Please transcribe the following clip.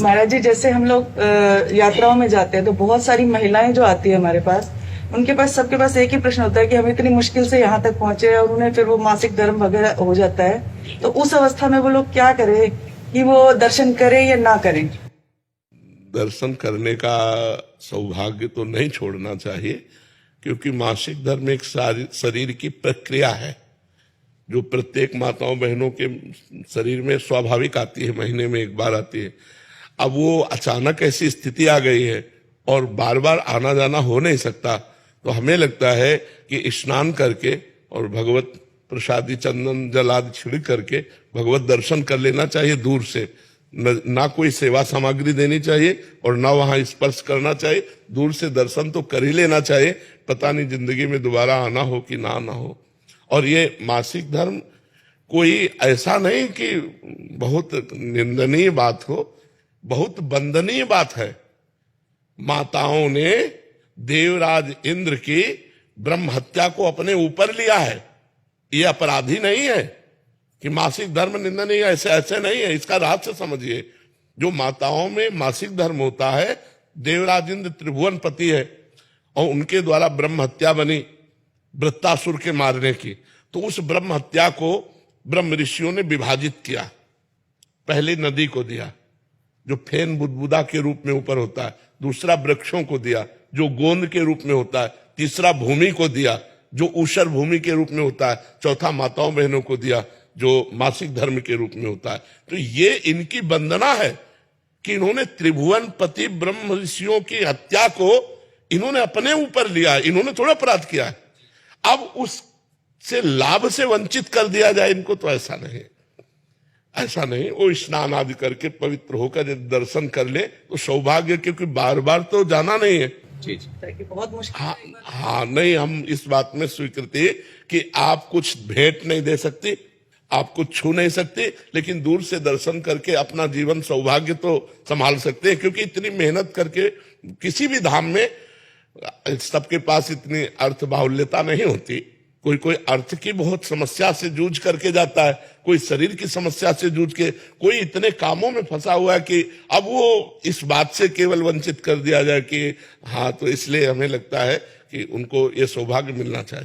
महाराज जी, जैसे हम लोग यात्राओं में जाते हैं तो बहुत सारी महिलाएं जो आती है हमारे पास, उनके पास सबके पास एक ही प्रश्न होता है कि हम इतनी मुश्किल से यहाँ तक पहुंचे और उन्हें फिर वो मासिक धर्म वगैरह हो जाता है, तो उस अवस्था में वो लोग क्या करें कि वो दर्शन करें या ना करें? दर्शन करने का सौभाग्य तो नहीं छोड़ना चाहिए, क्योंकि मासिक धर्म एक शरीर की प्रक्रिया है जो प्रत्येक माताओं बहनों के शरीर में स्वाभाविक आती है, महीने में एक बार आती है। अब वो अचानक ऐसी स्थिति आ गई है और बार बार आना जाना हो नहीं सकता, तो हमें लगता है कि स्नान करके और भगवत प्रसादी चंदन जल आदि छिड़क करके भगवत दर्शन कर लेना चाहिए दूर से। ना कोई सेवा सामग्री देनी चाहिए और ना वहां स्पर्श करना चाहिए, दूर से दर्शन तो कर ही लेना चाहिए। पता नहीं जिंदगी में दोबारा आना हो कि ना आना हो। और ये मासिक धर्म कोई ऐसा नहीं कि बहुत निंदनीय बात हो, बहुत वंदनीय बात है। माताओं ने देवराज इंद्र की ब्रह्म हत्या को अपने ऊपर लिया है। ये अपराधी नहीं है कि मासिक धर्म निंदनीय, ऐसे नहीं है। इसका रहस्य समझिए। जो माताओं में मासिक धर्म होता है, देवराज इंद्र त्रिभुवन पति है और उनके द्वारा ब्रह्म हत्या बनी वृत्तासुर के मारने की, तो उस ब्रह्म हत्या को ब्रह्म ऋषियों ने विभाजित किया। पहले नदी को दिया जो फेन बुदबुदा के रूप में ऊपर होता है, दूसरा वृक्षों को दिया जो गोंद के रूप में होता है, तीसरा भूमि को दिया जो ऊषर भूमि के रूप में होता है, चौथा माताओं बहनों को दिया जो मासिक धर्म के रूप में होता है। तो ये इनकी वंदना है कि इन्होंने त्रिभुवन पति ब्रह्म ऋषियों की हत्या को इन्होंने अपने ऊपर लिया है। इन्होंने थोड़ा अपराध किया है, अब उससे लाभ से वंचित कर दिया जाए इनको, तो ऐसा नहीं। ऐसा नहीं, वो स्नान आदि करके पवित्र होकर यदि दर्शन कर ले तो सौभाग्य, क्योंकि बार बार तो जाना नहीं है। जी बहुत मुश्किल। हाँ नहीं, हम इस बात में स्वीकृति कि आप कुछ भेंट नहीं दे सकते, आप कुछ छू नहीं सकते, लेकिन दूर से दर्शन करके अपना जीवन सौभाग्य तो संभाल सकते हैं। क्योंकि इतनी मेहनत करके किसी भी धाम में सबके पास इतनी अर्थ बाहुल्यता नहीं होती। कोई कोई अर्थ की बहुत समस्या से जूझ करके जाता है, कोई शरीर की समस्या से जूझ के, कोई इतने कामों में फंसा हुआ है कि अब वो इस बात से केवल वंचित कर दिया जाए कि हाँ, तो इसलिए हमें लगता है कि उनको ये सौभाग्य मिलना चाहिए।